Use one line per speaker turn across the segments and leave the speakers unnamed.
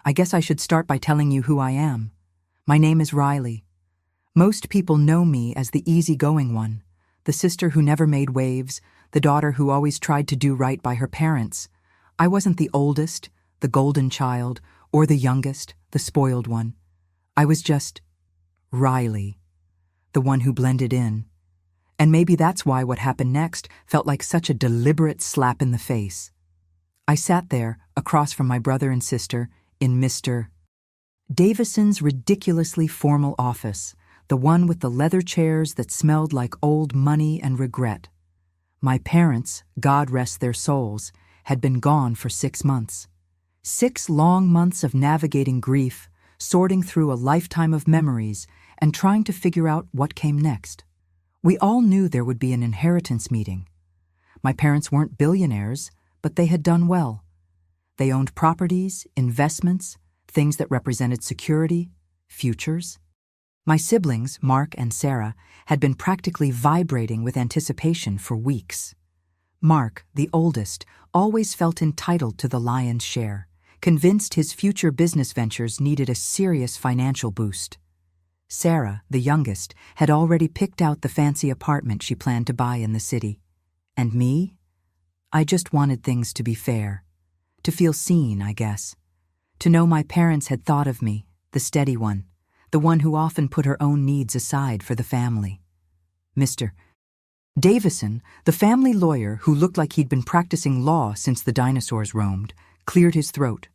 I guess I should start by telling you who I am. My name is Riley. Most people know me as the easygoing one, the sister who never made waves, the daughter who always tried to do right by her parents. I wasn't the oldest, the golden child, or the youngest, the spoiled one. I was just Riley, the one who blended in. And maybe that's why what happened next felt like such a deliberate slap in the face. I sat there, across from my brother and sister, in Mr. Davison's ridiculously formal office, the one with the leather chairs that smelled like old money and regret. My parents, God rest their souls, had been gone for 6 months. 6 long months of navigating grief, sorting through a lifetime of memories, and trying to figure out what came next. We all knew there would be an inheritance meeting. My parents weren't billionaires, but they had done well. They owned properties, investments, things that represented security, futures. My siblings, Mark and Sarah, had been practically vibrating with anticipation for weeks. Mark, the oldest, always felt entitled to the lion's share, convinced his future business ventures needed a serious financial boost. Sarah, the youngest, had already picked out the fancy apartment she planned to buy in the city. And me? I just wanted things to be fair. To feel seen, I guess. To know my parents had thought of me, the steady one, the one who often put her own needs aside for the family. Mr. Davison, the family lawyer who looked like he'd been practicing law since the dinosaurs roamed, cleared his throat.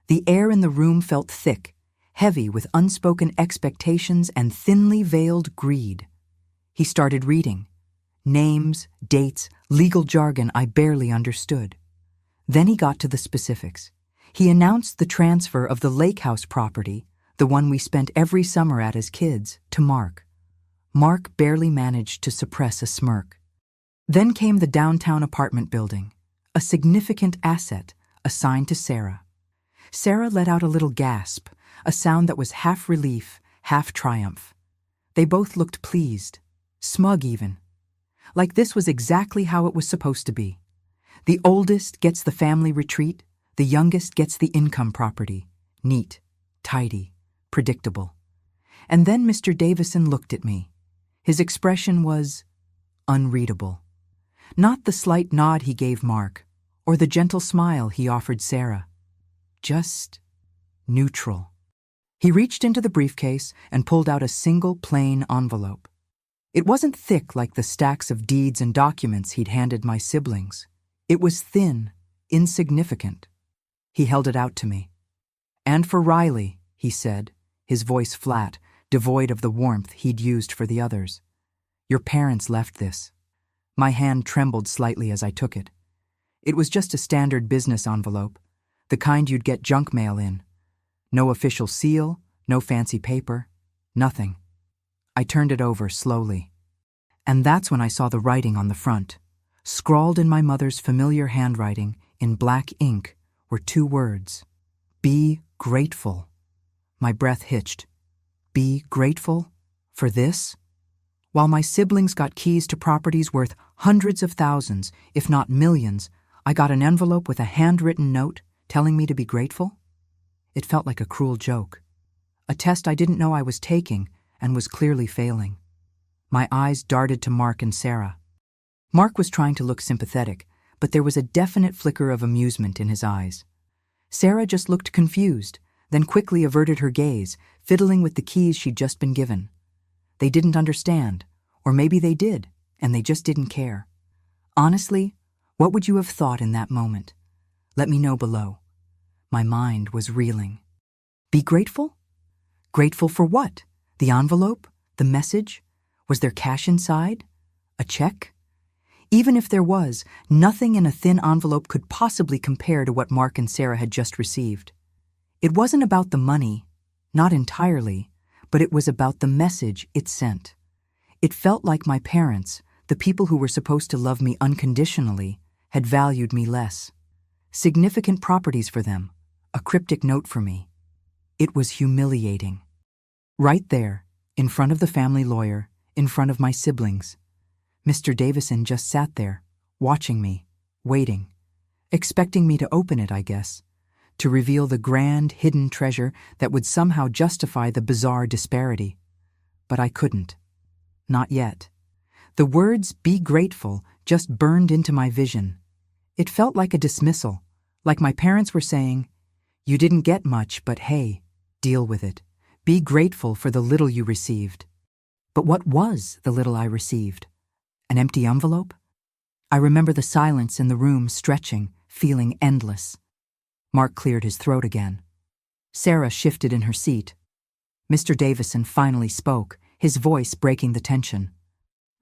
The air in the room felt thick, heavy with unspoken expectations and thinly veiled greed. He started reading. Names, dates, legal jargon I barely understood. Then he got to the specifics. He announced the transfer of the lake house property, the one we spent every summer at as kids, to Mark. Mark barely managed to suppress a smirk. Then came the downtown apartment building, a significant asset assigned to Sarah. Sarah let out a little gasp, a sound that was half relief, half triumph. They both looked pleased, smug even. Like this was exactly how it was supposed to be. The oldest gets the family retreat, the youngest gets the income property. Neat, tidy, predictable. And then Mr. Davison looked at me. His expression was unreadable. Not the slight nod he gave Mark, or the gentle smile he offered Sarah. Just neutral. He reached into the briefcase and pulled out a single plain envelope. It wasn't thick like the stacks of deeds and documents he'd handed my siblings. It was thin, insignificant. He held it out to me. "And for Riley," he said, his voice flat, devoid of the warmth he'd used for the others. "Your parents left this." My hand trembled slightly as I took it. It was just a standard business envelope, the kind you'd get junk mail in. No official seal, no fancy paper, nothing. I turned it over slowly. And that's when I saw the writing on the front. Scrawled in my mother's familiar handwriting, in black ink, were 2 words. Be grateful. My breath hitched. Be grateful? For this? While my siblings got keys to properties worth hundreds of thousands, if not millions, I got an envelope with a handwritten note telling me to be grateful? It felt like a cruel joke. A test I didn't know I was taking and was clearly failing. My eyes darted to Mark and Sarah. Mark was trying to look sympathetic, but there was a definite flicker of amusement in his eyes. Sarah just looked confused, then quickly averted her gaze, fiddling with the keys she'd just been given. They didn't understand, or maybe they did, and they just didn't care. Honestly, what would you have thought in that moment? Let me know below. My mind was reeling. Be grateful? Grateful for what? The envelope? The message? Was there cash inside? A check? Even if there was, nothing in a thin envelope could possibly compare to what Mark and Sarah had just received. It wasn't about the money, not entirely, but it was about the message it sent. It felt like my parents, the people who were supposed to love me unconditionally, had valued me less. Significant properties for them, a cryptic note for me. It was humiliating. Right there, in front of the family lawyer, in front of my siblings. Mr. Davison just sat there, watching me, waiting, expecting me to open it, I guess, to reveal the grand, hidden treasure that would somehow justify the bizarre disparity. But I couldn't. Not yet. The words, "be grateful," just burned into my vision. It felt like a dismissal, like my parents were saying, "You didn't get much, but hey, deal with it. Be grateful for the little you received." But what was the little I received? An empty envelope? I remember the silence in the room stretching, feeling endless. Mark cleared his throat again. Sarah shifted in her seat. Mr. Davison finally spoke, his voice breaking the tension.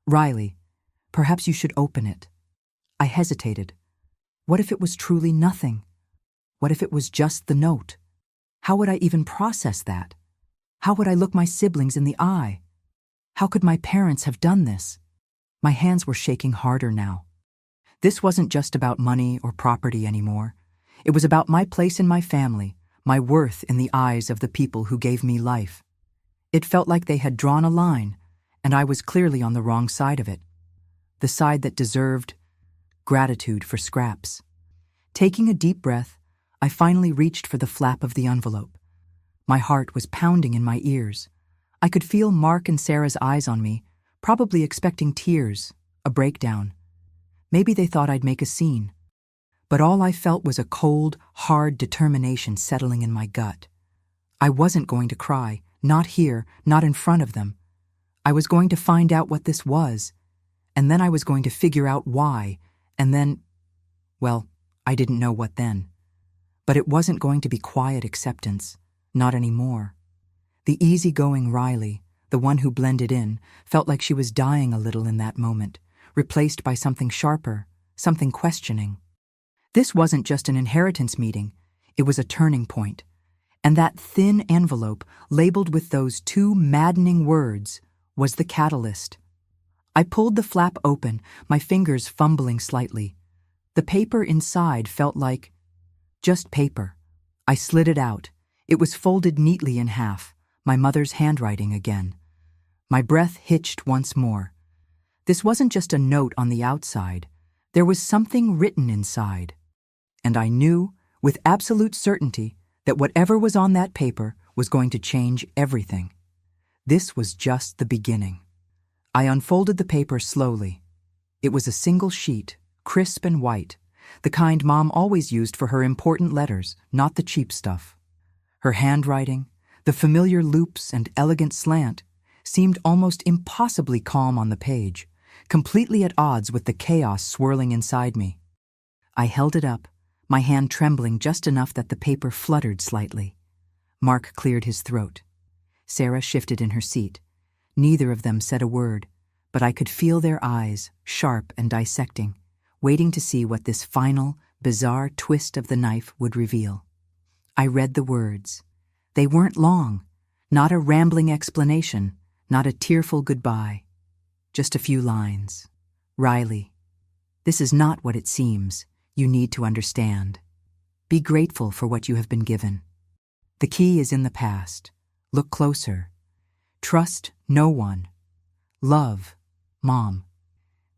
"Riley, perhaps you should open it." I hesitated. What if it was truly nothing? What if it was just the note? How would I even process that? How would I look my siblings in the eye? How could my parents have done this? My hands were shaking harder now. This wasn't just about money or property anymore. It was about my place in my family, my worth in the eyes of the people who gave me life. It felt like they had drawn a line, and I was clearly on the wrong side of it. The side that deserved gratitude for scraps. Taking a deep breath, I finally reached for the flap of the envelope. My heart was pounding in my ears. I could feel Mark and Sarah's eyes on me, probably expecting tears, a breakdown. Maybe they thought I'd make a scene. But all I felt was a cold, hard determination settling in my gut. I wasn't going to cry, not here, not in front of them. I was going to find out what this was, and then I was going to figure out why, and then, well, I didn't know what then. But it wasn't going to be quiet acceptance, not anymore. The easygoing Riley, the one who blended in, felt like she was dying a little in that moment, replaced by something sharper, something questioning. This wasn't just an inheritance meeting, it was a turning point. And that thin envelope, labeled with those two maddening words, was the catalyst. I pulled the flap open, my fingers fumbling slightly. The paper inside felt like just paper. I slid it out. It was folded neatly in half, my mother's handwriting again. My breath hitched once more. This wasn't just a note on the outside. There was something written inside. And I knew, with absolute certainty, that whatever was on that paper was going to change everything. This was just the beginning. I unfolded the paper slowly. It was a single sheet, crisp and white, the kind Mom always used for her important letters, not the cheap stuff. Her handwriting, the familiar loops and elegant slant, seemed almost impossibly calm on the page, completely at odds with the chaos swirling inside me. I held it up, my hand trembling just enough that the paper fluttered slightly. Mark cleared his throat. Sarah shifted in her seat. Neither of them said a word, but I could feel their eyes, sharp and dissecting, waiting to see what this final, bizarre twist of the knife would reveal. I read the words. They weren't long, not a rambling explanation, not a tearful goodbye. Just a few lines. "Riley, this is not what it seems. You need to understand. Be grateful for what you have been given. The key is in the past. Look closer. Trust no one. Love, Mom."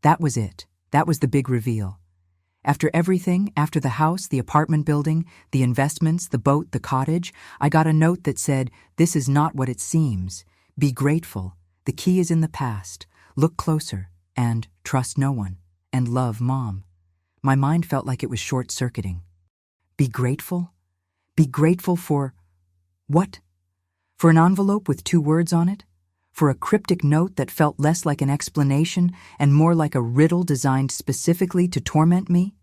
That was it. That was the big reveal. After everything, after the house, the apartment building, the investments, the boat, the cottage, I got a note that said, "This is not what it seems. Be grateful. The key is in the past. Look closer. And trust no one. And love, Mom." My mind felt like it was short-circuiting. Be grateful? Be grateful for what? For an envelope with 2 words on it? For a cryptic note that felt less like an explanation and more like a riddle designed specifically to torment me?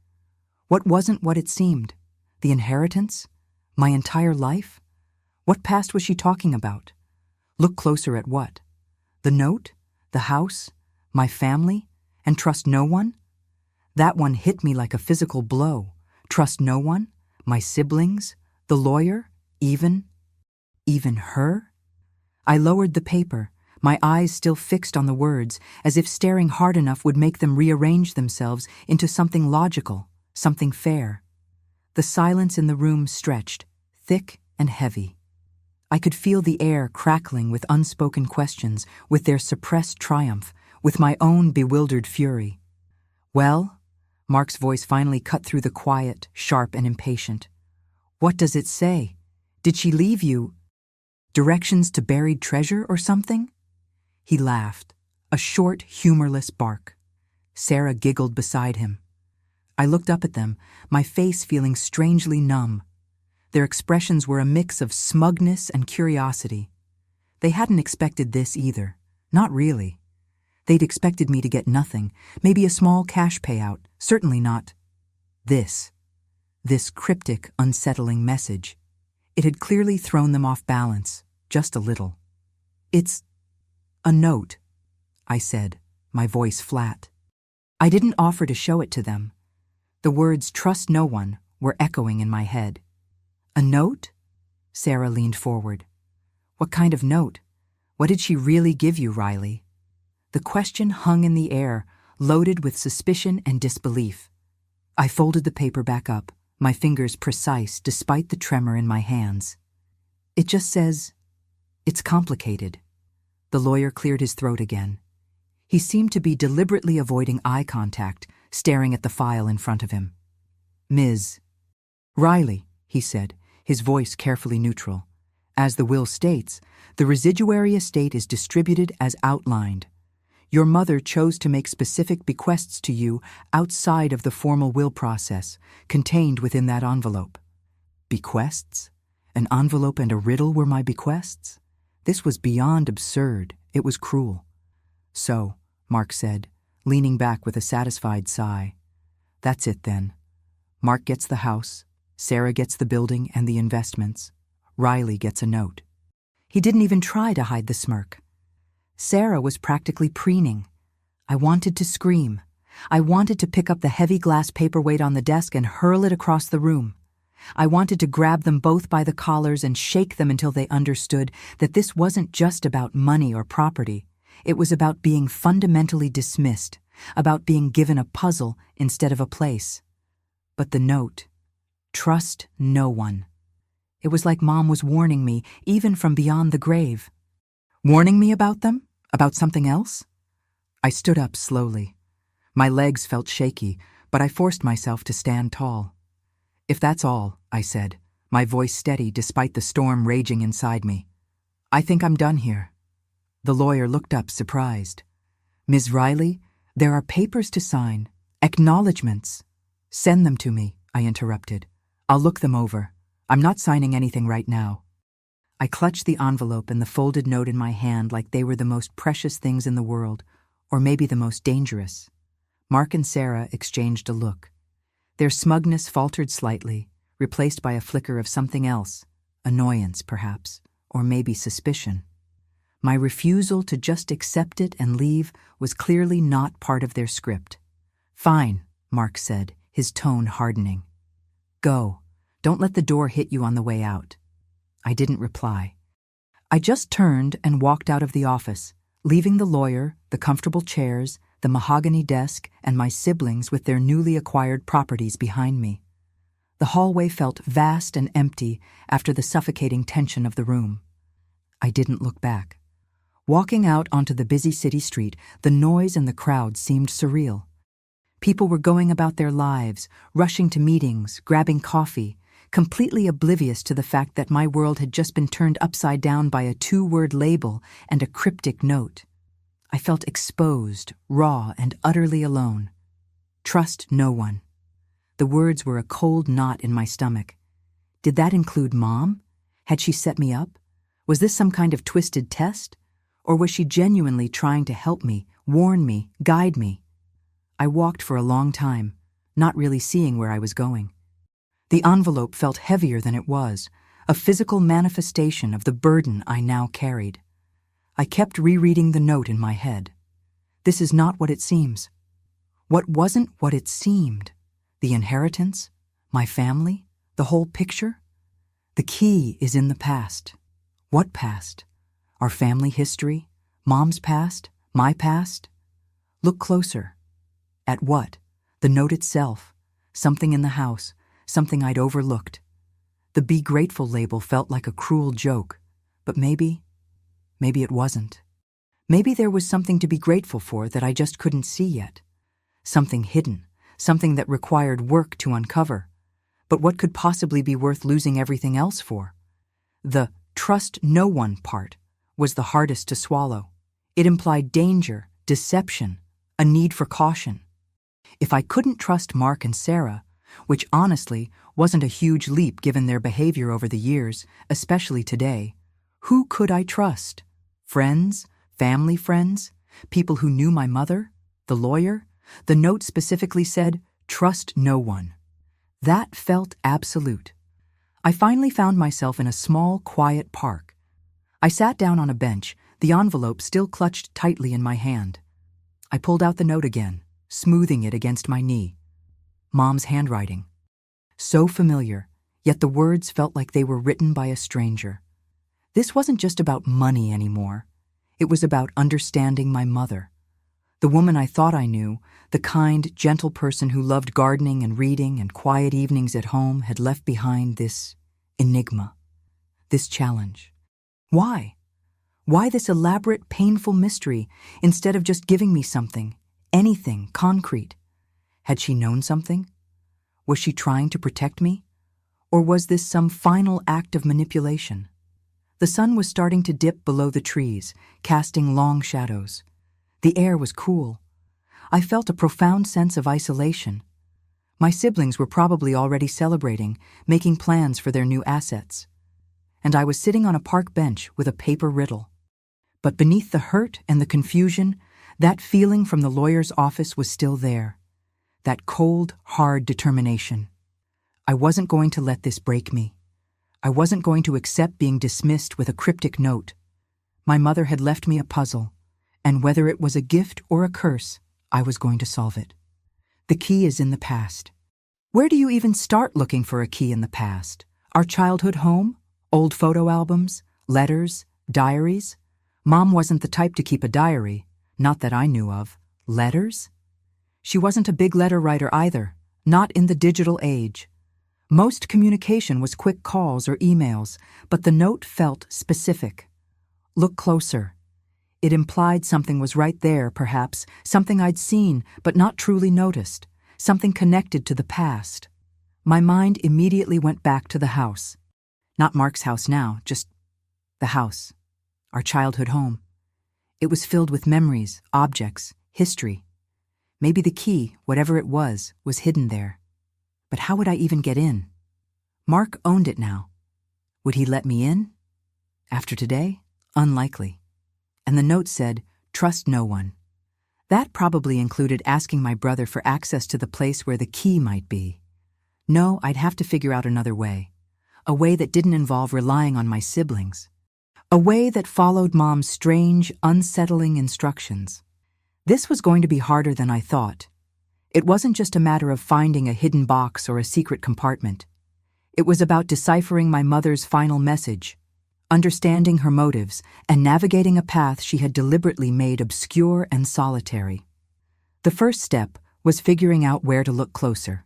What wasn't what it seemed? The inheritance? My entire life? What past was she talking about? Look closer at what? The note? The house? My family? And trust no one? That one hit me like a physical blow. Trust no one? My siblings? The lawyer? Even her? I lowered the paper, my eyes still fixed on the words, as if staring hard enough would make them rearrange themselves into something logical, something fair. The silence in the room stretched, thick and heavy. I could feel the air crackling with unspoken questions, with their suppressed triumph, with my own bewildered fury. "Well?" Mark's voice finally cut through the quiet, sharp and impatient. What does it say? Did she leave you directions to buried treasure or something? He laughed, a short, humorless bark. Sarah giggled beside him. I looked up at them, my face feeling strangely numb. Their expressions were a mix of smugness and curiosity. They hadn't expected this either. Not really. They'd expected me to get nothing, maybe a small cash payout, certainly not this. This cryptic, unsettling message. It had clearly thrown them off balance, just a little. It's a note, I said, my voice flat. I didn't offer to show it to them. The words "trust no one" were echoing in my head. A note? Sarah leaned forward. What kind of note? What did she really give you, Riley? The question hung in the air, loaded with suspicion and disbelief. I folded the paper back up, my fingers precise despite the tremor in my hands. It just says, "It's complicated." The lawyer cleared his throat again. He seemed to be deliberately avoiding eye contact, staring at the file in front of him. Ms. Riley, he said, his voice carefully neutral. As the will states, the residuary estate is distributed as outlined. Your mother chose to make specific bequests to you outside of the formal will process, contained within that envelope. Bequests? An envelope and a riddle were my bequests? This was beyond absurd. It was cruel. So, Mark said, leaning back with a satisfied sigh. That's it then. Mark gets the house, Sarah gets the building and the investments, Riley gets a note. He didn't even try to hide the smirk. Sarah was practically preening. I wanted to scream. I wanted to pick up the heavy glass paperweight on the desk and hurl it across the room. I wanted to grab them both by the collars and shake them until they understood that this wasn't just about money or property. It was about being fundamentally dismissed, about being given a puzzle instead of a place. But the note, trust no one. It was like Mom was warning me, even from beyond the grave. Warning me about them? About something else? I stood up slowly. My legs felt shaky, but I forced myself to stand tall. If that's all, I said, my voice steady despite the storm raging inside me. I think I'm done here. The lawyer looked up, surprised. Ms. Riley, there are papers to sign, acknowledgments. Send them to me, I interrupted. I'll look them over. I'm not signing anything right now. I clutched the envelope and the folded note in my hand like they were the most precious things in the world, or maybe the most dangerous. Mark and Sarah exchanged a look. Their smugness faltered slightly, replaced by a flicker of something else, annoyance perhaps, or maybe suspicion. My refusal to just accept it and leave was clearly not part of their script. Fine, Mark said, his tone hardening. Go. Don't let the door hit you on the way out. I didn't reply. I just turned and walked out of the office, leaving the lawyer, the comfortable chairs, the mahogany desk, and my siblings with their newly acquired properties behind me. The hallway felt vast and empty after the suffocating tension of the room. I didn't look back. Walking out onto the busy city street, the noise and the crowd seemed surreal. People were going about their lives, rushing to meetings, grabbing coffee, completely oblivious to the fact that my world had just been turned upside down by a 2-word label and a cryptic note. I felt exposed, raw, and utterly alone. Trust no one. The words were a cold knot in my stomach. Did that include Mom? Had she set me up? Was this some kind of twisted test? Or was she genuinely trying to help me, warn me, guide me? I walked for a long time, not really seeing where I was going. The envelope felt heavier than it was, a physical manifestation of the burden I now carried. I kept rereading the note in my head. This is not what it seems. What wasn't what it seemed? The inheritance? My family? The whole picture? The key is in the past. What past? Our family history? Mom's past? My past? Look closer. At what? The note itself. Something in the house. Something I'd overlooked. The Be Grateful label felt like a cruel joke, but maybe it wasn't. Maybe there was something to be grateful for that I just couldn't see yet. Something hidden, something that required work to uncover. But what could possibly be worth losing everything else for? The trust no one part was the hardest to swallow. It implied danger, deception, a need for caution. If I couldn't trust Mark and Sarah, which honestly wasn't a huge leap given their behavior over the years, especially today, who could I trust? Friends? Family friends? People who knew my mother? The lawyer? The note specifically said, "Trust no one." That felt absolute. I finally found myself in a small, quiet park. I sat down on a bench, the envelope still clutched tightly in my hand. I pulled out the note again, smoothing it against my knee. Mom's handwriting. So familiar, yet the words felt like they were written by a stranger. This wasn't just about money anymore. It was about understanding my mother. The woman I thought I knew, the kind, gentle person who loved gardening and reading and quiet evenings at home, had left behind this enigma, this challenge. Why? Why this elaborate, painful mystery instead of just giving me something, anything concrete? Had she known something? Was she trying to protect me? Or was this some final act of manipulation? The sun was starting to dip below the trees, casting long shadows. The air was cool. I felt a profound sense of isolation. My siblings were probably already celebrating, making plans for their new assets. And I was sitting on a park bench with a paper riddle. But beneath the hurt and the confusion, that feeling from the lawyer's office was still there. That cold, hard determination. I wasn't going to let this break me. I wasn't going to accept being dismissed with a cryptic note. My mother had left me a puzzle, and whether it was a gift or a curse, I was going to solve it. The key is in the past. Where do you even start looking for a key in the past? Our childhood home? Old photo albums? Letters? Diaries? Mom wasn't the type to keep a diary, not that I knew of. Letters? She wasn't a big letter writer either, not in the digital age. Most communication was quick calls or emails, but the note felt specific. Look closer. It implied something was right there, perhaps, something I'd seen but not truly noticed, something connected to the past. My mind immediately went back to the house. Not Mark's house now, just the house, our childhood home. It was filled with memories, objects, history. Maybe the key, whatever it was hidden there. But how would I even get in? Mark owned it now. Would he let me in? After today? Unlikely. And the note said, "Trust no one." That probably included asking my brother for access to the place where the key might be. No, I'd have to figure out another way. A way that didn't involve relying on my siblings. A way that followed Mom's strange, unsettling instructions. This was going to be harder than I thought. It wasn't just a matter of finding a hidden box or a secret compartment. It was about deciphering my mother's final message, understanding her motives, and navigating a path she had deliberately made obscure and solitary. The first step was figuring out where to look closer.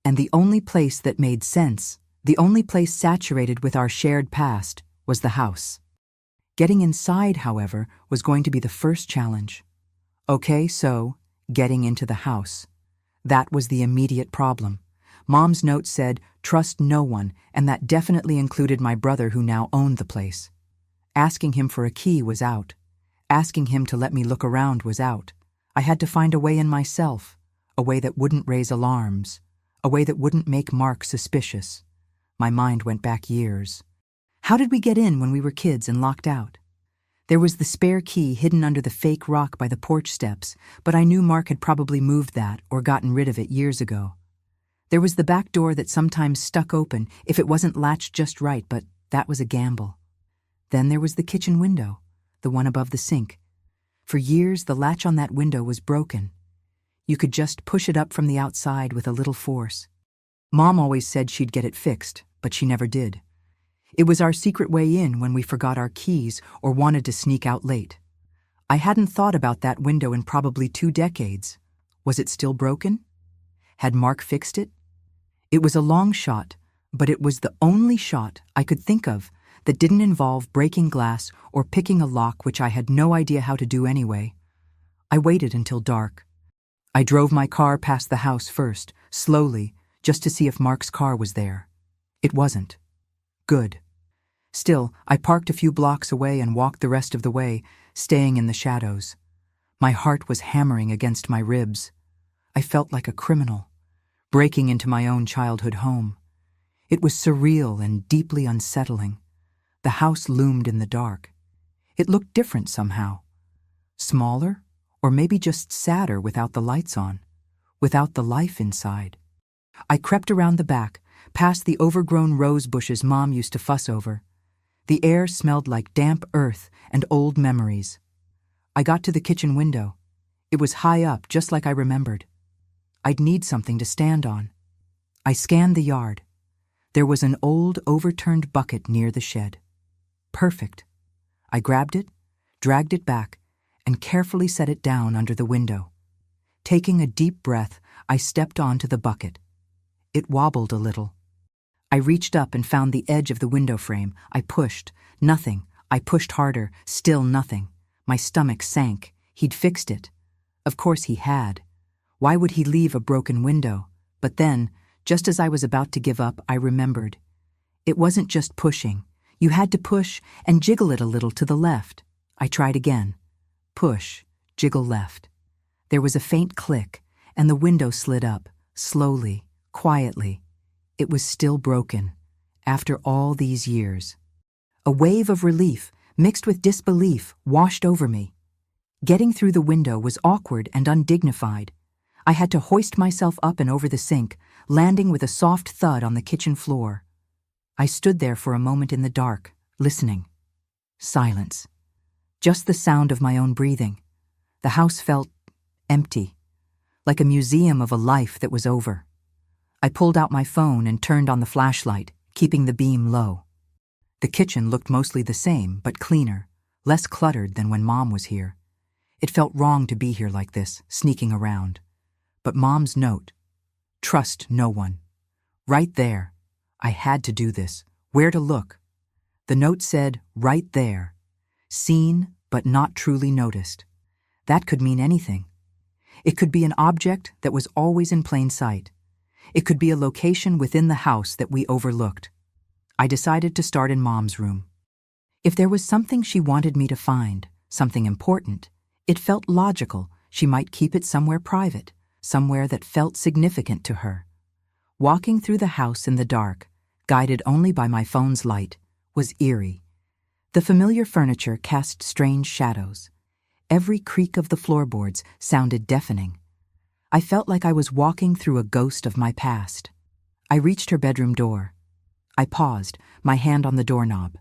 And the only place that made sense, the only place saturated with our shared past, was the house. Getting inside, however, was going to be the first challenge. Okay, so, getting into the house. That was the immediate problem. Mom's note said, "Trust no one," and that definitely included my brother who now owned the place. Asking him for a key was out. Asking him to let me look around was out. I had to find a way in myself, a way that wouldn't raise alarms, a way that wouldn't make Mark suspicious. My mind went back years. How did we get in when we were kids and locked out? There was the spare key hidden under the fake rock by the porch steps, but I knew Mark had probably moved that or gotten rid of it years ago. There was the back door that sometimes stuck open if it wasn't latched just right, but that was a gamble. Then there was the kitchen window, the one above the sink. For years, the latch on that window was broken. You could just push it up from the outside with a little force. Mom always said she'd get it fixed, but she never did. It was our secret way in when we forgot our keys or wanted to sneak out late. I hadn't thought about that window in probably 2 decades. Was it still broken? Had Mark fixed it? It was a long shot, but it was the only shot I could think of that didn't involve breaking glass or picking a lock, which I had no idea how to do anyway. I waited until dark. I drove my car past the house first, slowly, just to see if Mark's car was there. It wasn't. Good. Still, I parked a few blocks away and walked the rest of the way, staying in the shadows. My heart was hammering against my ribs. I felt like a criminal, breaking into my own childhood home. It was surreal and deeply unsettling. The house loomed in the dark. It looked different somehow. Smaller, or maybe just sadder without the lights on, without the life inside. I crept around the back, past the overgrown rose bushes Mom used to fuss over. The air smelled like damp earth and old memories. I got to the kitchen window. It was high up, just like I remembered. I'd need something to stand on. I scanned the yard. There was an old, overturned bucket near the shed. Perfect. I grabbed it, dragged it back, and carefully set it down under the window. Taking a deep breath, I stepped onto the bucket. It wobbled a little. I reached up and found the edge of the window frame. I pushed. Nothing. I pushed harder. Still nothing. My stomach sank. He'd fixed it. Of course he had. Why would he leave a broken window? But then, just as I was about to give up, I remembered. It wasn't just pushing. You had to push and jiggle it a little to the left. I tried again. Push, jiggle left. There was a faint click, and the window slid up, slowly, quietly. It was still broken, after all these years. A wave of relief, mixed with disbelief, washed over me. Getting through the window was awkward and undignified. I had to hoist myself up and over the sink, landing with a soft thud on the kitchen floor. I stood there for a moment in the dark, listening. Silence. Just the sound of my own breathing. The house felt empty, like a museum of a life that was over. I pulled out my phone and turned on the flashlight, keeping the beam low. The kitchen looked mostly the same, but cleaner, less cluttered than when Mom was here. It felt wrong to be here like this, sneaking around. But Mom's note. Trust no one. Right there. I had to do this. Where to look? The note said, right there. Seen, but not truly noticed. That could mean anything. It could be an object that was always in plain sight. It could be a location within the house that we overlooked. I decided to start in Mom's room. If there was something she wanted me to find, something important, it felt logical she might keep it somewhere private, somewhere that felt significant to her. Walking through the house in the dark, guided only by my phone's light, was eerie. The familiar furniture cast strange shadows. Every creak of the floorboards sounded deafening. I felt like I was walking through a ghost of my past. I reached her bedroom door. I paused, my hand on the doorknob.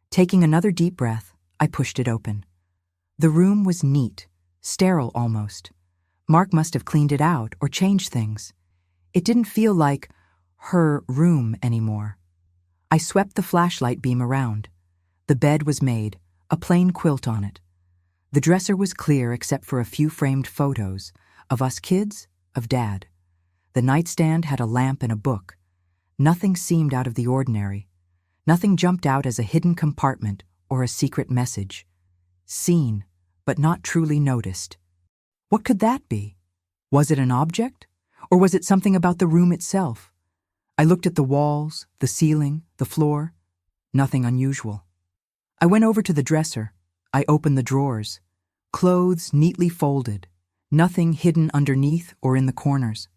Taking another deep breath, I pushed it open. The room was neat, sterile almost. Mark must have cleaned it out or changed things. It didn't feel like her room anymore. I swept the flashlight beam around. The bed was made, a plain quilt on it. The dresser was clear except for a few framed photos, of us kids, of Dad. The nightstand had a lamp and a book. Nothing seemed out of the ordinary. Nothing jumped out as a hidden compartment or a secret message. Seen, but not truly noticed. What could that be? Was it an object? Or was it something about the room itself? I looked at the walls, the ceiling, the floor. Nothing unusual. I went over to the dresser. I opened the drawers. Clothes neatly folded. Nothing hidden underneath or in the corners.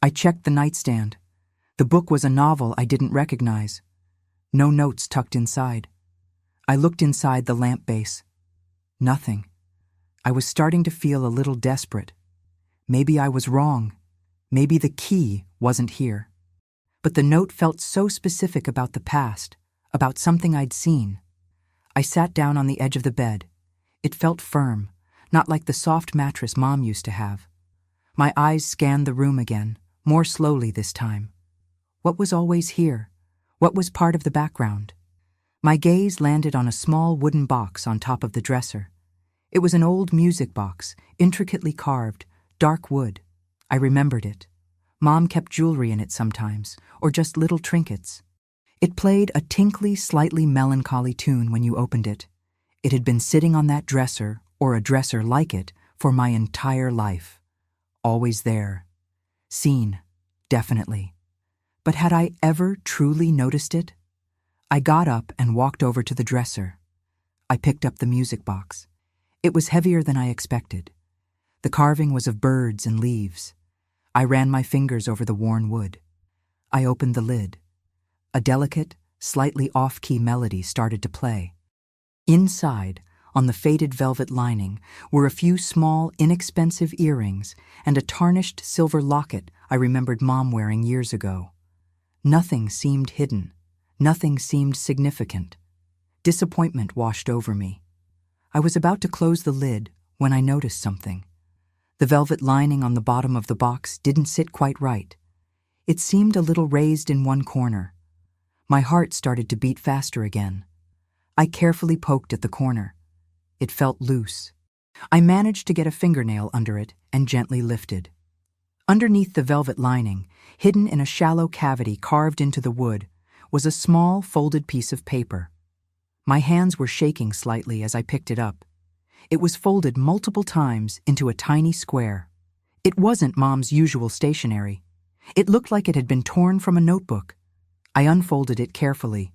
I checked the nightstand. The book was a novel I didn't recognize. No notes tucked inside. I looked inside the lamp base. Nothing. I was starting to feel a little desperate. Maybe I was wrong. Maybe the key wasn't here. But the note felt so specific about the past, about something I'd seen. I sat down on the edge of the bed. It felt firm, not like the soft mattress Mom used to have. My eyes scanned the room again, more slowly this time. What was always here? What was part of the background? My gaze landed on a small wooden box on top of the dresser. It was an old music box, intricately carved, dark wood. I remembered it. Mom kept jewelry in it sometimes, or just little trinkets. It played a tinkly, slightly melancholy tune when you opened it. It had been sitting on that dresser, or a dresser like it, for my entire life. Always there. Seen, definitely. But had I ever truly noticed it? I got up and walked over to the dresser. I picked up the music box. It was heavier than I expected. The carving was of birds and leaves. I ran my fingers over the worn wood. I opened the lid. A delicate, slightly off-key melody started to play. Inside, on the faded velvet lining, were a few small, inexpensive earrings and a tarnished silver locket I remembered Mom wearing years ago. Nothing seemed hidden. Nothing seemed significant. Disappointment washed over me. I was about to close the lid when I noticed something. The velvet lining on the bottom of the box didn't sit quite right. It seemed a little raised in one corner. My heart started to beat faster again. I carefully poked at the corner. It felt loose. I managed to get a fingernail under it and gently lifted. Underneath the velvet lining, hidden in a shallow cavity carved into the wood, was a small folded piece of paper. My hands were shaking slightly as I picked it up. It was folded multiple times into a tiny square. It wasn't Mom's usual stationery. It looked like it had been torn from a notebook. I unfolded it carefully.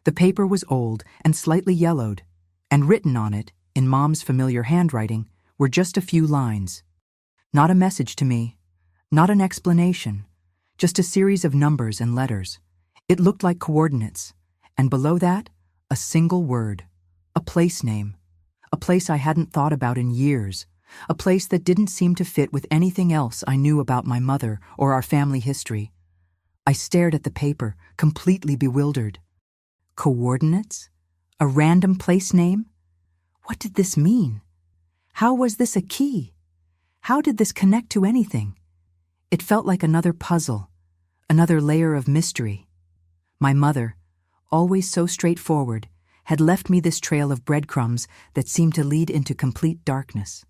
The paper was old and slightly yellowed, and written on it, in Mom's familiar handwriting, were just a few lines. Not a message to me, not an explanation, just a series of numbers and letters. It looked like coordinates, and below that, a single word, a place name, a place I hadn't thought about in years, a place that didn't seem to fit with anything else I knew about my mother or our family history. I stared at the paper, completely bewildered. Coordinates? A random place name? What did this mean? How was this a key? How did this connect to anything? It felt like another puzzle, another layer of mystery. My mother, always so straightforward, had left me this trail of breadcrumbs that seemed to lead into complete darkness.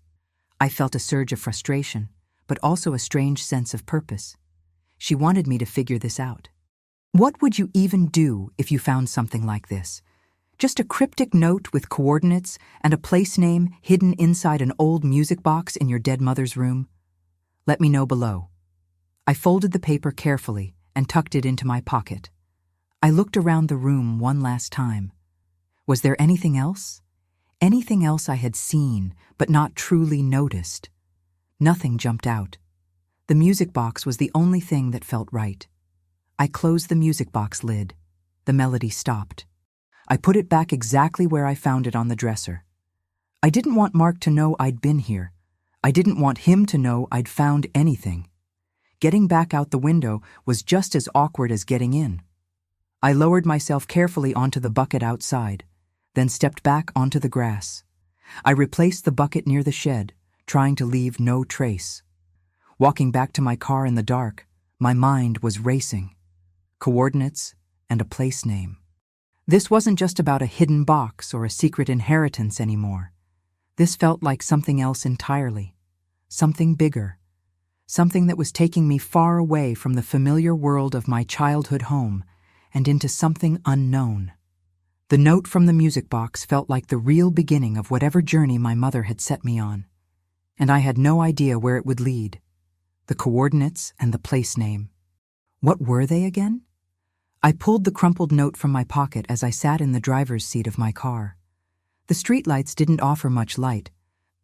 I felt a surge of frustration, but also a strange sense of purpose. She wanted me to figure this out. What would you even do if you found something like this? Just a cryptic note with coordinates and a place name hidden inside an old music box in your dead mother's room? Let me know below. I folded the paper carefully and tucked it into my pocket. I looked around the room one last time. Was there anything else? Anything else I had seen but not truly noticed? Nothing jumped out. The music box was the only thing that felt right. I closed the music box lid. The melody stopped. I put it back exactly where I found it on the dresser. I didn't want Mark to know I'd been here. I didn't want him to know I'd found anything. Getting back out the window was just as awkward as getting in. I lowered myself carefully onto the bucket outside, then stepped back onto the grass. I replaced the bucket near the shed, trying to leave no trace. Walking back to my car in the dark, my mind was racing. Coordinates and a place name. This wasn't just about a hidden box or a secret inheritance anymore. This felt like something else entirely. Something bigger. Something that was taking me far away from the familiar world of my childhood home and into something unknown. The note from the music box felt like the real beginning of whatever journey my mother had set me on, and I had no idea where it would lead. The coordinates and the place name. What were they again? I pulled the crumpled note from my pocket as I sat in the driver's seat of my car. The streetlights didn't offer much light,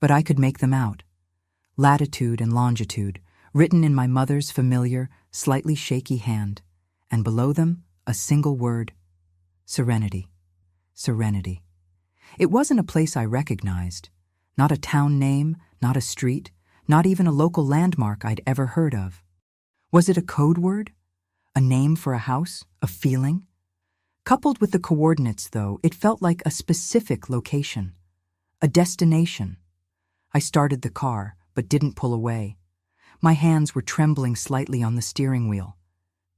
but I could make them out. Latitude and longitude, written in my mother's familiar, slightly shaky hand, and below them, a single word: serenity. Serenity. It wasn't a place I recognized, not a town name, not a street, not even a local landmark I'd ever heard of. Was it a code word? A name for a house? A feeling? Coupled with the coordinates, though, it felt like a specific location. A destination. I started the car, but didn't pull away. My hands were trembling slightly on the steering wheel.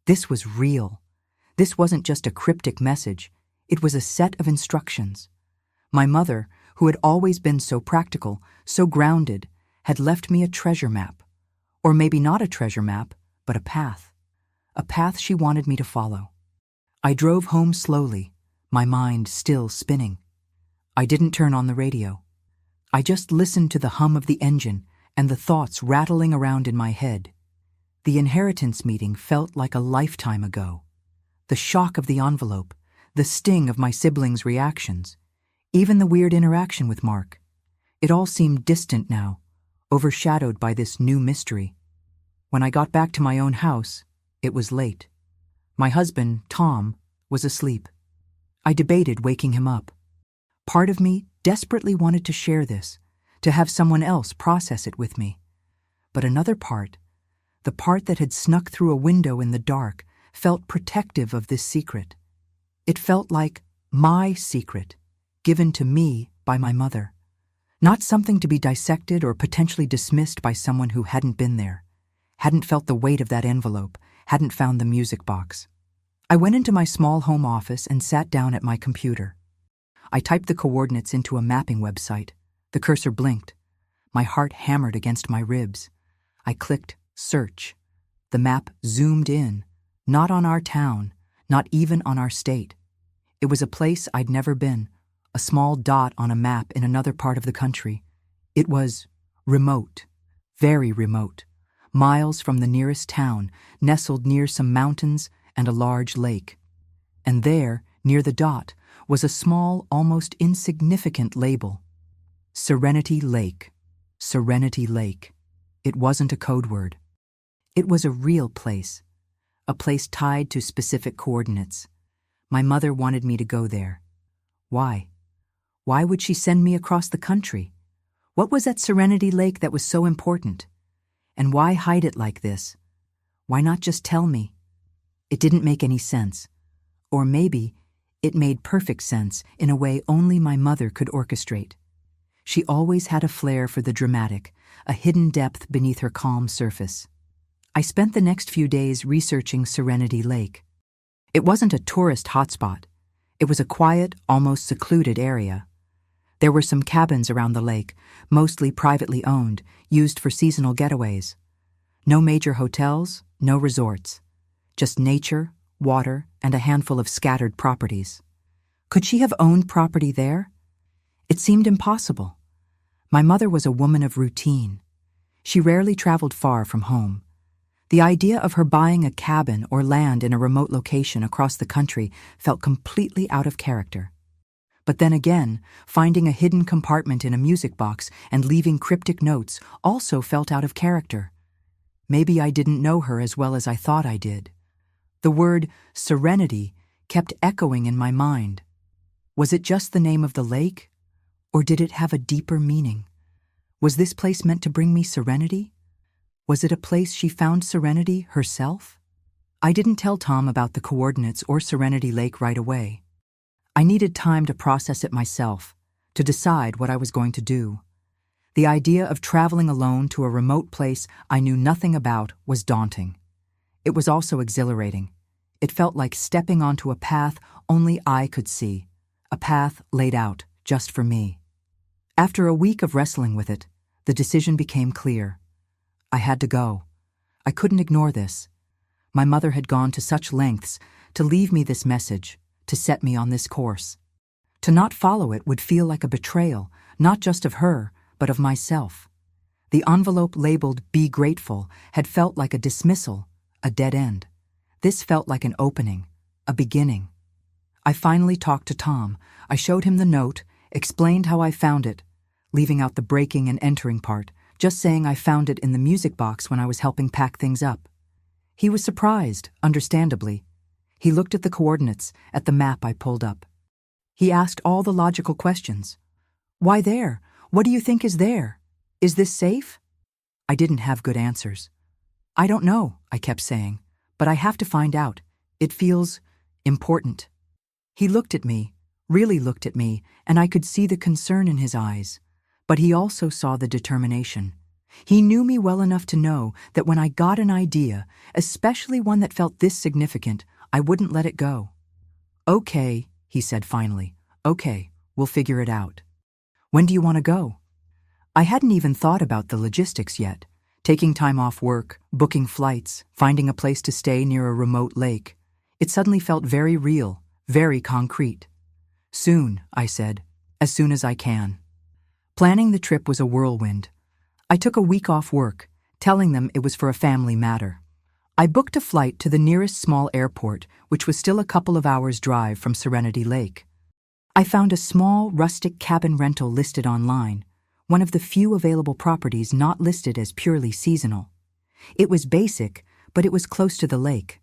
This was real. This wasn't just a cryptic message. It was a set of instructions. My mother, who had always been so practical, so grounded, had left me a treasure map. Or maybe not a treasure map, but a path. A path she wanted me to follow. I drove home slowly, my mind still spinning. I didn't turn on the radio. I just listened to the hum of the engine and the thoughts rattling around in my head. The inheritance meeting felt like a lifetime ago. The shock of the envelope, the sting of my siblings' reactions, even the weird interaction with Mark. It all seemed distant now, overshadowed by this new mystery. When I got back to my own house, it was late. My husband, Tom, was asleep. I debated waking him up. Part of me desperately wanted to share this, to have someone else process it with me. But another part, the part that had snuck through a window in the dark, felt protective of this secret. It felt like my secret, given to me by my mother. Not something to be dissected or potentially dismissed by someone who hadn't been there, hadn't felt the weight of that envelope, hadn't found the music box. I went into my small home office and sat down at my computer. I typed the coordinates into a mapping website. The cursor blinked. My heart hammered against my ribs. I clicked search. The map zoomed in, not on our town, not even on our state. It was a place I'd never been, a small dot on a map in another part of the country. It was remote, very remote, miles from the nearest town, nestled near some mountains and a large lake. And there, near the dot, was a small, almost insignificant label. Serenity Lake. Serenity Lake. It wasn't a code word. It was a real place, a place tied to specific coordinates. My mother wanted me to go there. Why? Why would she send me across the country? What was at Serenity Lake that was so important? And why hide it like this? Why not just tell me? It didn't make any sense. Or maybe it made perfect sense in a way only my mother could orchestrate. She always had a flair for the dramatic, a hidden depth beneath her calm surface. I spent the next few days researching Serenity Lake. It wasn't a tourist hotspot. It was a quiet, almost secluded area. There were some cabins around the lake, mostly privately owned, used for seasonal getaways. No major hotels, no resorts. Just nature, water, and a handful of scattered properties. Could she have owned property there? It seemed impossible. My mother was a woman of routine. She rarely traveled far from home. The idea of her buying a cabin or land in a remote location across the country felt completely out of character. But then again, finding a hidden compartment in a music box and leaving cryptic notes also felt out of character. Maybe I didn't know her as well as I thought I did. The word serenity kept echoing in my mind. Was it just the name of the lake? Or did it have a deeper meaning? Was this place meant to bring me serenity? Was it a place she found serenity herself? I didn't tell Tom about the coordinates or Serenity Lake right away. I needed time to process it myself, to decide what I was going to do. The idea of traveling alone to a remote place I knew nothing about was daunting. It was also exhilarating. It felt like stepping onto a path only I could see, a path laid out just for me. After a week of wrestling with it, the decision became clear. I had to go. I couldn't ignore this. My mother had gone to such lengths to leave me this message, to set me on this course. To not follow it would feel like a betrayal, not just of her, but of myself. The envelope labeled "Be Grateful" had felt like a dismissal, a dead end. This felt like an opening, a beginning. I finally talked to Tom. I showed him the note, explained how I found it, leaving out the breaking and entering part, just saying I found it in the music box when I was helping pack things up. He was surprised, understandably. He looked at the coordinates, at the map I pulled up. He asked all the logical questions. Why there? What do you think is there? Is this safe? I didn't have good answers. I don't know, I kept saying, but I have to find out. It feels important. He looked at me, really looked at me, and I could see the concern in his eyes. But he also saw the determination. He knew me well enough to know that when I got an idea, especially one that felt this significant, I wouldn't let it go. Okay, he said finally. Okay, we'll figure it out. When do you want to go? I hadn't even thought about the logistics yet. Taking time off work, booking flights, finding a place to stay near a remote lake. It suddenly felt very real, very concrete. Soon, I said, as soon as I can. Planning the trip was a whirlwind. I took a week off work, telling them it was for a family matter. I booked a flight to the nearest small airport, which was still a couple of hours' drive from Serenity Lake. I found a small, rustic cabin rental listed online, one of the few available properties not listed as purely seasonal. It was basic, but it was close to the lake.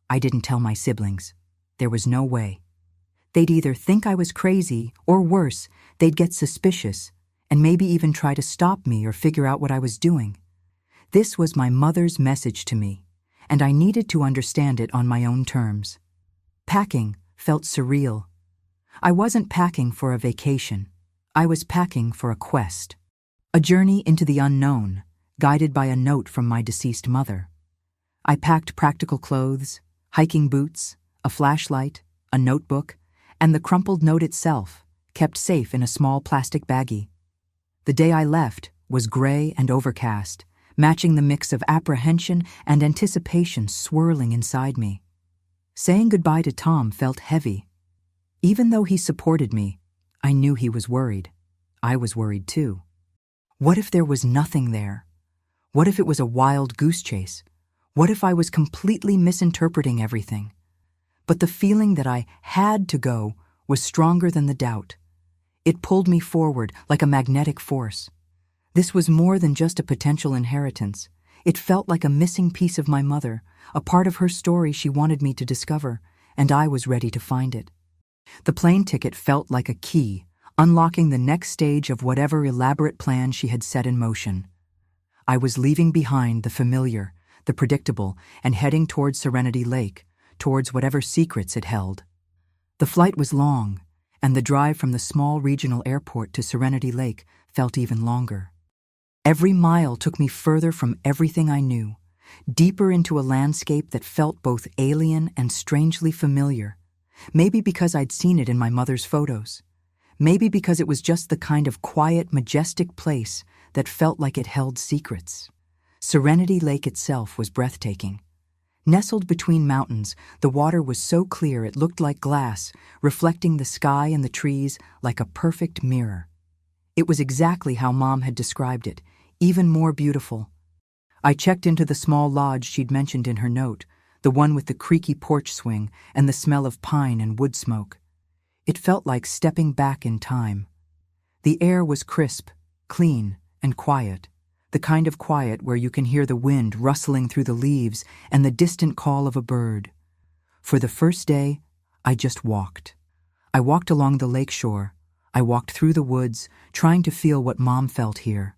I didn't tell my siblings. There was no way. They'd either think I was crazy, or worse, they'd get suspicious, and maybe even try to stop me or figure out what I was doing. This was my mother's message to me, and I needed to understand it on my own terms. Packing felt surreal. I wasn't packing for a vacation. I was packing for a quest. A journey into the unknown, guided by a note from my deceased mother. I packed practical clothes, hiking boots, a flashlight, a notebook, and the crumpled note itself, kept safe in a small plastic baggie. The day I left was gray and overcast, matching the mix of apprehension and anticipation swirling inside me. Saying goodbye to Tom felt heavy. Even though he supported me, I knew he was worried. I was worried too. What if there was nothing there? What if it was a wild goose chase? What if I was completely misinterpreting everything? But the feeling that I had to go was stronger than the doubt. It pulled me forward like a magnetic force. This was more than just a potential inheritance. It felt like a missing piece of my mother, a part of her story she wanted me to discover, and I was ready to find it. The plane ticket felt like a key, unlocking the next stage of whatever elaborate plan she had set in motion. I was leaving behind the familiar, the predictable, and heading towards Serenity Lake, towards whatever secrets it held. The flight was long, and the drive from the small regional airport to Serenity Lake felt even longer. Every mile took me further from everything I knew, deeper into a landscape that felt both alien and strangely familiar. Maybe because I'd seen it in my mother's photos. Maybe because it was just the kind of quiet, majestic place that felt like it held secrets. Serenity Lake itself was breathtaking. Nestled between mountains, the water was so clear it looked like glass, reflecting the sky and the trees like a perfect mirror. It was exactly how Mom had described it, even more beautiful. I checked into the small lodge she'd mentioned in her note, the one with the creaky porch swing and the smell of pine and wood smoke. It felt like stepping back in time. The air was crisp, clean, and quiet, the kind of quiet where you can hear the wind rustling through the leaves and the distant call of a bird. For the first day, I just walked. I walked along the lake shore. I walked through the woods, trying to feel what Mom felt here.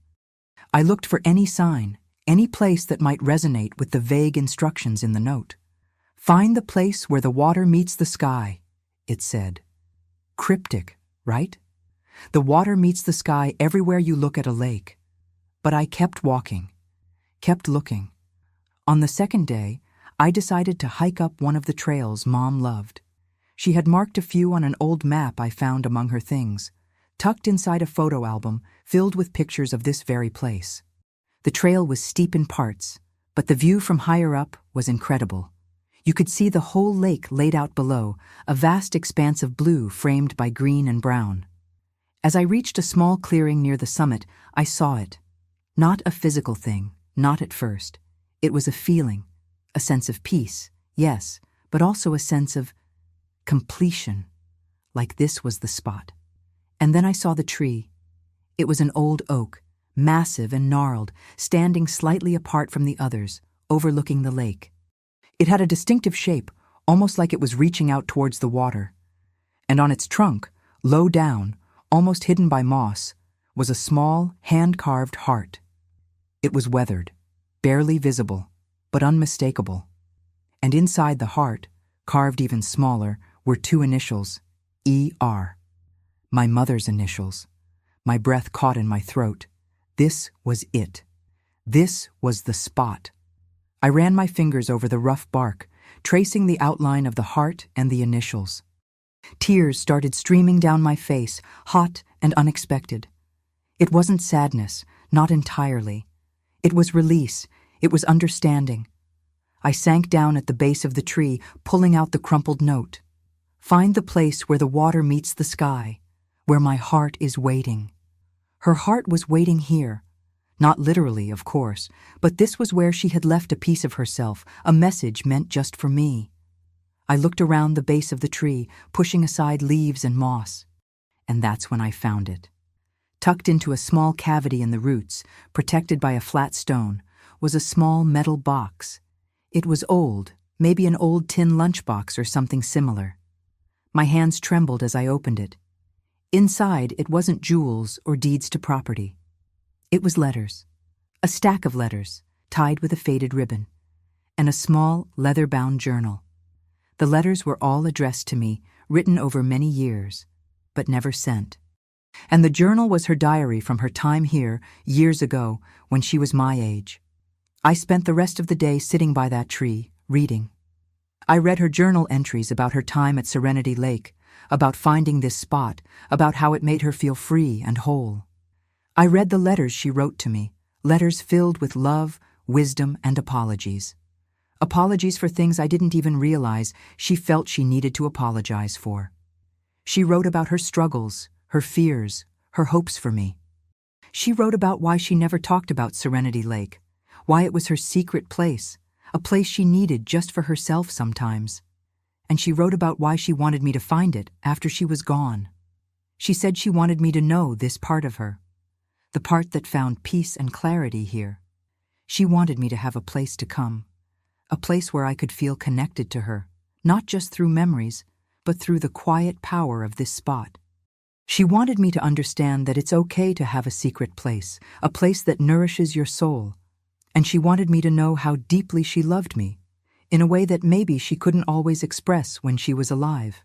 I looked for any sign, any place that might resonate with the vague instructions in the note. Find the place where the water meets the sky, it said. Cryptic, right? The water meets the sky everywhere you look at a lake. But I kept walking, kept looking. On the second day, I decided to hike up one of the trails Mom loved. She had marked a few on an old map I found among her things, tucked inside a photo album filled with pictures of this very place. The trail was steep in parts, but the view from higher up was incredible. You could see the whole lake laid out below, a vast expanse of blue framed by green and brown. As I reached a small clearing near the summit, I saw it. Not a physical thing, not at first. It was a feeling, a sense of peace, yes, but also a sense of completion, like this was the spot. And then I saw the tree. It was an old oak, massive and gnarled, standing slightly apart from the others, overlooking the lake. It had a distinctive shape, almost like it was reaching out towards the water. And on its trunk, low down, almost hidden by moss, was a small, hand-carved heart. It was weathered, barely visible, but unmistakable. And inside the heart, carved even smaller, were two initials, E.R. My mother's initials. My breath caught in my throat. This was it. This was the spot. I ran my fingers over the rough bark, tracing the outline of the heart and the initials. Tears started streaming down my face, hot and unexpected. It wasn't sadness, not entirely. It was release, it was understanding. I sank down at the base of the tree, pulling out the crumpled note. Find the place where the water meets the sky, where my heart is waiting. Her heart was waiting here, Not literally, of course, but this was where she had left a piece of herself, a message meant just for me. I looked around the base of the tree, pushing aside leaves and moss, and that's when I found it. Tucked into a small cavity in the roots, protected by a flat stone, was a small metal box. It was old, maybe an old tin lunchbox or something similar. My hands trembled as I opened it. Inside, it wasn't jewels or deeds to property. It was letters, a stack of letters, tied with a faded ribbon, and a small, leather-bound journal. The letters were all addressed to me, written over many years, but never sent. And the journal was her diary from her time here, years ago, when she was my age. I spent the rest of the day sitting by that tree, reading. I read her journal entries about her time at Serenity Lake, about finding this spot, about how it made her feel free and whole. I read the letters she wrote to me, letters filled with love, wisdom, and apologies. Apologies for things I didn't even realize she felt she needed to apologize for. She wrote about her struggles, her fears, her hopes for me. She wrote about why she never talked about Serenity Lake, why it was her secret place, a place she needed just for herself sometimes. And she wrote about why she wanted me to find it after she was gone. She said she wanted me to know this part of her, the part that found peace and clarity here. She wanted me to have a place to come, a place where I could feel connected to her, not just through memories, but through the quiet power of this spot. She wanted me to understand that it's okay to have a secret place, a place that nourishes your soul. And she wanted me to know how deeply she loved me, in a way that maybe she couldn't always express when she was alive.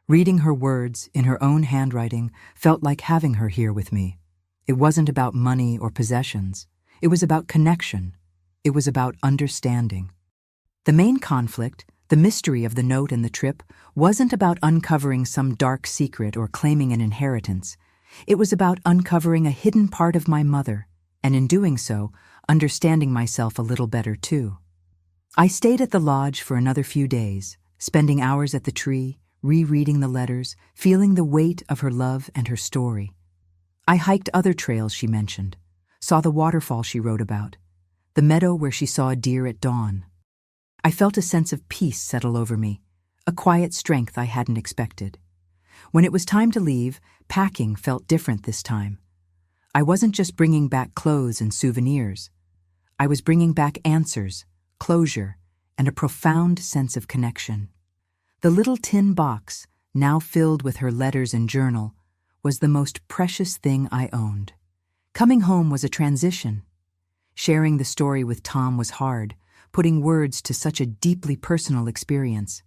Reading her words in her own handwriting felt like having her here with me. It wasn't about money or possessions. It was about connection. It was about understanding. The main conflict, the mystery of the note and the trip, wasn't about uncovering some dark secret or claiming an inheritance. It was about uncovering a hidden part of my mother, and in doing so, understanding myself a little better too. I stayed at the lodge for another few days, spending hours at the tree, rereading the letters, feeling the weight of her love and her story. I hiked other trails she mentioned, saw the waterfall she wrote about, the meadow where she saw a deer at dawn. I felt a sense of peace settle over me, a quiet strength I hadn't expected. When it was time to leave, packing felt different this time. I wasn't just bringing back clothes and souvenirs. I was bringing back answers, closure, and a profound sense of connection. The little tin box, now filled with her letters and journal, was the most precious thing I owned. Coming home was a transition. Sharing the story with Tom was hard, putting words to such a deeply personal experience.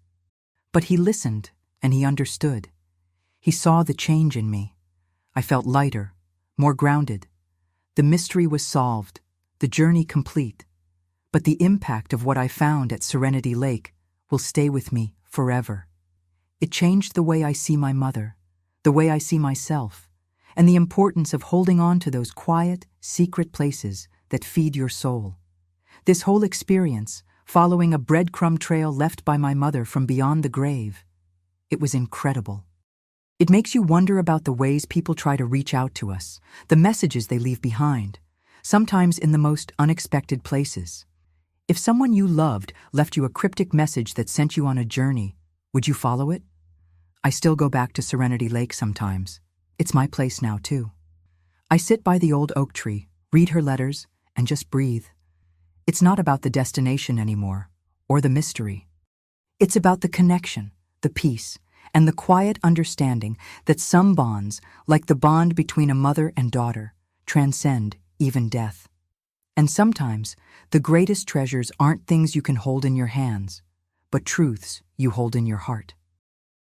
But he listened, and he understood. He saw the change in me. I felt lighter, more grounded. The mystery was solved, the journey complete. But the impact of what I found at Serenity Lake will stay with me forever. It changed the way I see my mother, the way I see myself, and the importance of holding on to those quiet, secret places that feed your soul. This whole experience, following a breadcrumb trail left by my mother from beyond the grave, it was incredible. It makes you wonder about the ways people try to reach out to us, the messages they leave behind, sometimes in the most unexpected places. If someone you loved left you a cryptic message that sent you on a journey, would you follow it? I still go back to Serenity Lake sometimes. It's my place now, too. I sit by the old oak tree, read her letters, and just breathe. It's not about the destination anymore, or the mystery. It's about the connection, the peace, and the quiet understanding that some bonds, like the bond between a mother and daughter, transcend even death. And sometimes, the greatest treasures aren't things you can hold in your hands, but truths you hold in your heart.